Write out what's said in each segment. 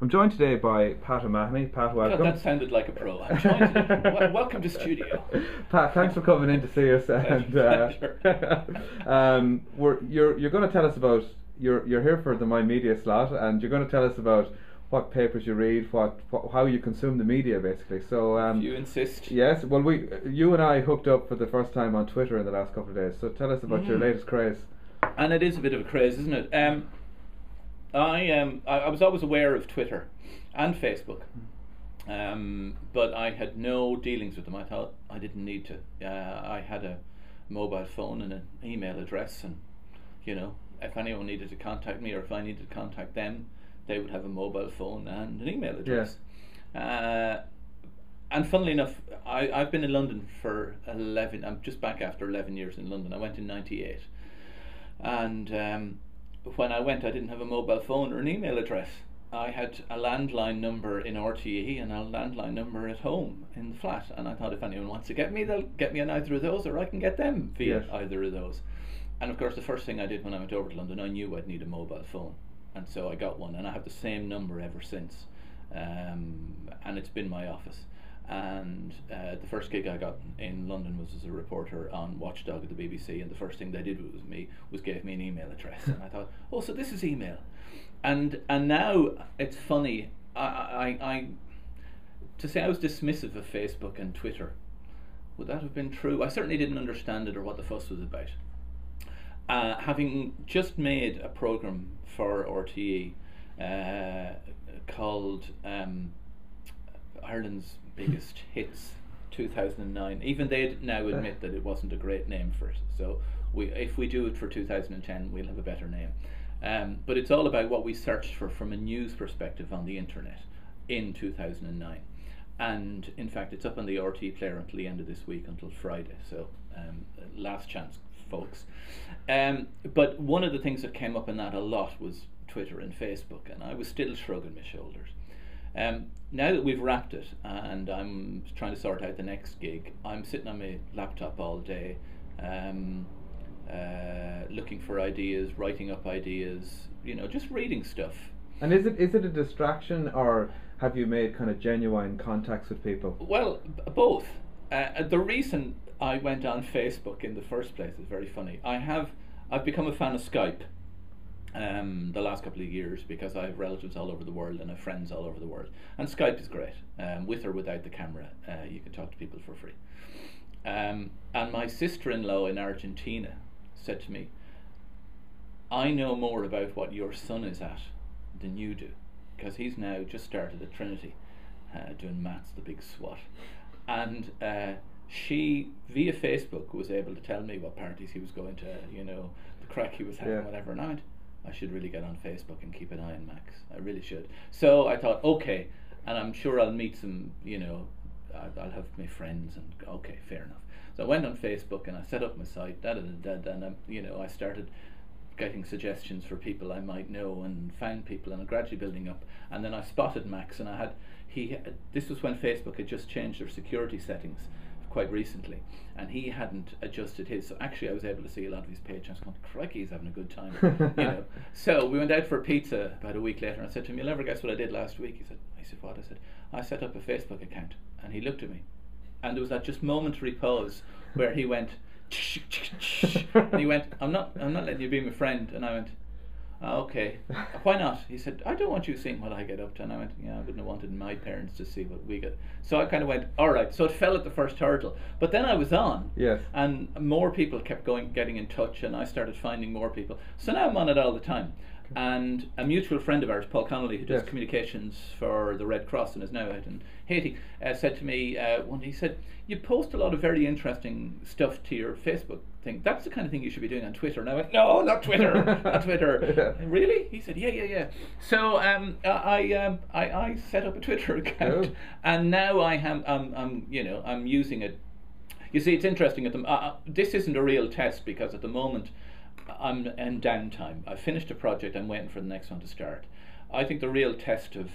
I'm joined today by Pat O'Mahony. Pat, welcome. God, that sounded like a pro. I'm joined today. Welcome to studio. Pat, thanks for coming in to see us. And you're going to tell us about you're here for the My Media slot, and you're going to tell us about what papers you read, how you consume the media, basically. So if you insist. Yes. Well, you and I hooked up for the first time on Twitter in the last couple of days. So tell us about your latest craze. And it is a bit of a craze, isn't it? I was always aware of Twitter and Facebook, but I had no dealings with them. I thought I didn't need to. I had a mobile phone and an email address, and if anyone needed to contact me or if I needed to contact them, they would have a mobile phone and an email address. Yeah. And funnily enough, I've been in London for 11. I'm just back after 11 years in London. I went in '98, and when I went, I didn't have a mobile phone or an email address. I had a landline number in RTE and a landline number at home in the flat, and I thought if anyone wants to get me, they'll get me on either of those, or I can get them via either of those. And of course, the first thing I did when I went over to London, I knew I'd need a mobile phone, and so I got one, and I have the same number ever since, and it's been my office. And the first gig I got in London was as a reporter on Watchdog at the BBC, and the first thing they did was gave me an email address, and I thought, oh, so this is email. And now it's funny, I to say I was dismissive of Facebook and Twitter, would that have been true? I certainly didn't understand it or what the fuss was about. Having just made a programme for RTE called Ireland's Biggest Hits 2009. Even they now admit that it wasn't a great name for it. So if we do it for 2010, we'll have a better name. But it's all about what we searched for from a news perspective on the internet in 2009. And in fact, it's up on the RTE player until the end of this week, until Friday. So last chance, folks. But one of the things that came up in that a lot was Twitter and Facebook, and I was still shrugging my shoulders. Now that we've wrapped it and I'm trying to sort out the next gig, I'm sitting on my laptop all day, looking for ideas, writing up ideas, just reading stuff. And is it a distraction, or have you made kind of genuine contacts with people? Well, both. The reason I went on Facebook in the first place is very funny. I've become a fan of Skype the last couple of years because I have relatives all over the world and I have friends all over the world, and Skype is great. With or without the camera, you can talk to people for free. And my sister-in-law in Argentina said to me, I know more about what your son is at than you do, because he's now just started at Trinity doing maths, the big SWAT, and she via Facebook was able to tell me what parties he was going to, the crack he was having, whatever. And I went, I should really get on Facebook and keep an eye on Max. I really should. So I thought, okay, and I'm sure I'll meet some, I'll have my friends, and okay, fair enough. So I went on Facebook and I set up my site, and I started getting suggestions for people I might know, and found people, and gradually building up. And then I spotted Max, and this was when Facebook had just changed their security settings quite recently, and he hadn't adjusted his, so actually I was able to see a lot of his page, and I was going, crikey, he's having a good time. So we went out for pizza about a week later, and I said to him, you'll never guess what I did last week. I said, what? I said, I set up a Facebook account. And he looked at me, and there was that just momentary pause where he went and he went, I'm not letting you be my friend. And I went, oh, okay, why not? He said, I don't want you seeing what I get up to. And I went, yeah, I wouldn't have wanted my parents to see what we get. So I kind of went, all right. So it fell at the first hurdle, but then I was on, and more people kept getting in touch, and I started finding more people. So now I'm on it all the time. And a mutual friend of ours, Paul Connolly, who does communications for the Red Cross and is now out in Haiti, said to me one day, he said, you post a lot of very interesting stuff to your Facebook thing. That's the kind of thing you should be doing on Twitter. And I went, no, not Twitter, not Twitter. Really? He said, yeah. So I set up a Twitter account, and now I'm using it. You see, it's interesting. This isn't a real test because at the moment I'm in downtime. I finished a project. I'm waiting for the next one to start. I think the real test of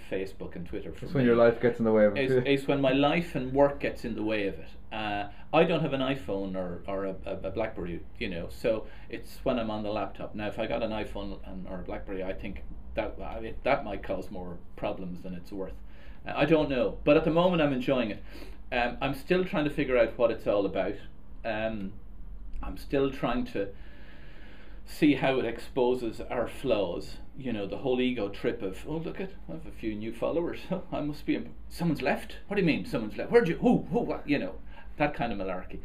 Facebook and Twitter for me, when your life gets in the way of it, is when my life and work gets in the way of it. I don't have an iPhone or a BlackBerry, so it's when I'm on the laptop. Now, if I got an iPhone or a BlackBerry, I think that might cause more problems than it's worth. I don't know, but at the moment I'm enjoying it. I'm still trying to figure out what it's all about. I'm still trying to see how it exposes our flaws. You know, the whole ego trip of, oh look, I have a few new followers. Oh, I must be someone's left. What do you mean someone's left? Where'd you? Who? What? You know, that kind of malarkey.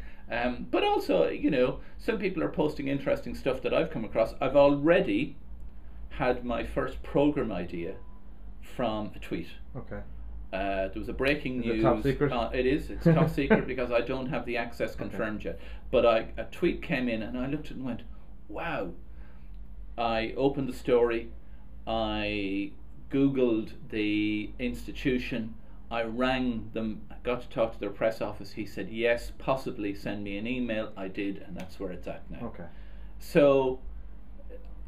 But also, you know, some people are posting interesting stuff that I've come across. I've already had my first program idea from a tweet. Okay. There was a breaking news. Is it top secret? It is. It's top secret because I don't have the access confirmed yet. But a tweet came in and I looked at it and went, wow. I opened the story. I Googled the institution. I rang them. I got to talk to their press office. He said, yes, possibly send me an email. I did, and that's where it's at now. Okay. So,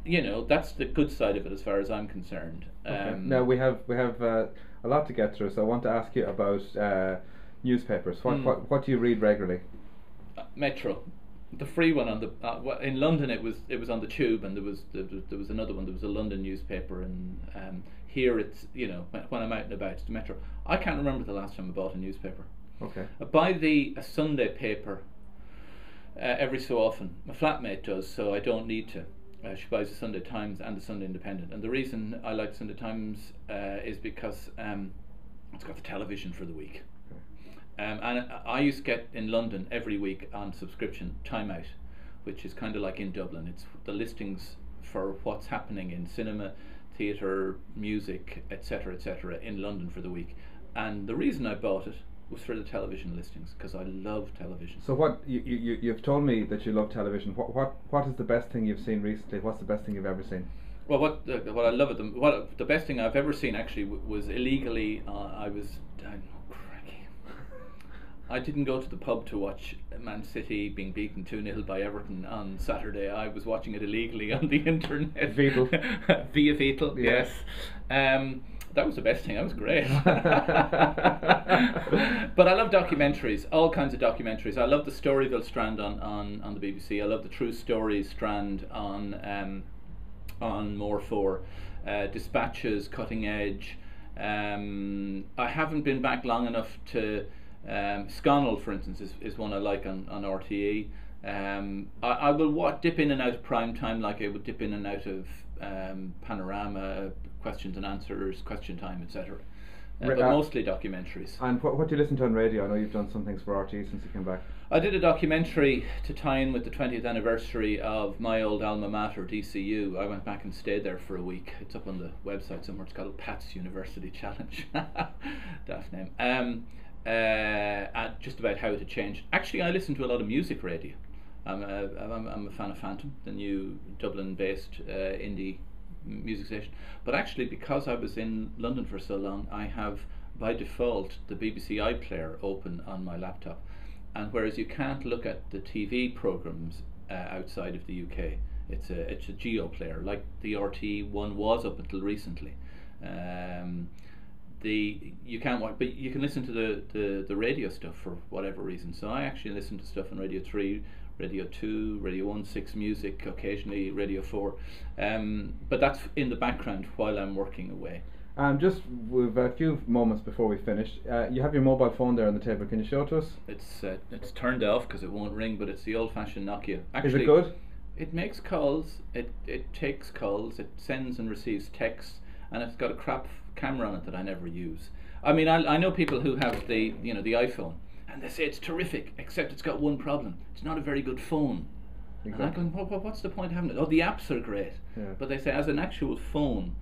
you know, that's the good side of it as far as I'm concerned. Okay. Now we have a lot to get through, so I want to ask you about newspapers. What do you read regularly? Metro, the free one on the in London. It was on the Tube, and there was another one. There was a London newspaper, and here it's, you know, when I'm out and about, it's the Metro. I can't remember the last time I bought a newspaper. Okay. I buy a Sunday paper every so often. My flatmate does, so I don't need to. She buys the Sunday Times and the Sunday Independent, and the reason I like Sunday Times is because it's got the television for the week. And I used to get in London every week on subscription Time Out, which is kind of like in Dublin. It's the listings for what's happening in cinema, theatre, music, etc., in London for the week. And the reason I bought it was for the television listings, because I love television. So what you've told me that you love television. What is the best thing you've seen recently? What's the best thing you've ever seen? Well, what I love at the best thing I've ever seen actually was illegally. I didn't go to the pub to watch Man City being beaten 2-0 by Everton on Saturday. I was watching it illegally on the internet. Vital. Via Vital, yes. That was the best thing. That was great. But I love documentaries, all kinds of documentaries. I love the Storyville strand on the BBC. I love the True Stories strand on More 4. Dispatches, Cutting Edge. I haven't been back long enough to... Scannell, for instance, is one I like on RTE. I will dip in and out of prime time, like I would dip in and out of Panorama, Questions and Answers, Question Time, etc. But mostly documentaries. And what do you listen to on radio? I know you've done some things for RTE since you came back. I did a documentary to tie in with the 20th anniversary of my old alma mater, DCU. I went back and stayed there for a week. It's up on the website somewhere. It's called Pat's University Challenge. Daft name. Just about how to change. Actually, I listen to a lot of music radio. I'm a fan of Phantom, the new Dublin-based indie music station. But actually, because I was in London for so long, I have by default the BBC iPlayer open on my laptop. And whereas you can't look at the TV programs outside of the UK, it's a geo player, like the RTE one was up until recently. You can't watch, but you can listen to the radio stuff for whatever reason. So I actually listen to stuff on Radio 3, Radio 2, Radio 1, 6 Music, occasionally Radio 4. But that's in the background while I'm working away. Just with a few moments before we finish, you have your mobile phone there on the table. Can you show it to us? It's turned off because it won't ring, but it's the old-fashioned Nokia. Actually, is it good? It makes calls. It takes calls. It sends and receives texts, and it's got a crap camera on it that I never use. I mean, I know people who have the iPhone, and they say it's terrific, except it's got one problem: it's not a very good phone. Exactly. And I'm going, what's the point of having it? Oh, the apps are great, yeah. But they say as an actual phone,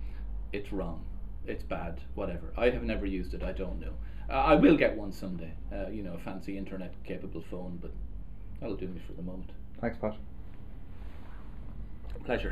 it's wrong, it's bad, whatever. I have never used it. I don't know. I will get one someday. A fancy internet-capable phone, but that'll do me for the moment. Thanks, Pat. Pleasure.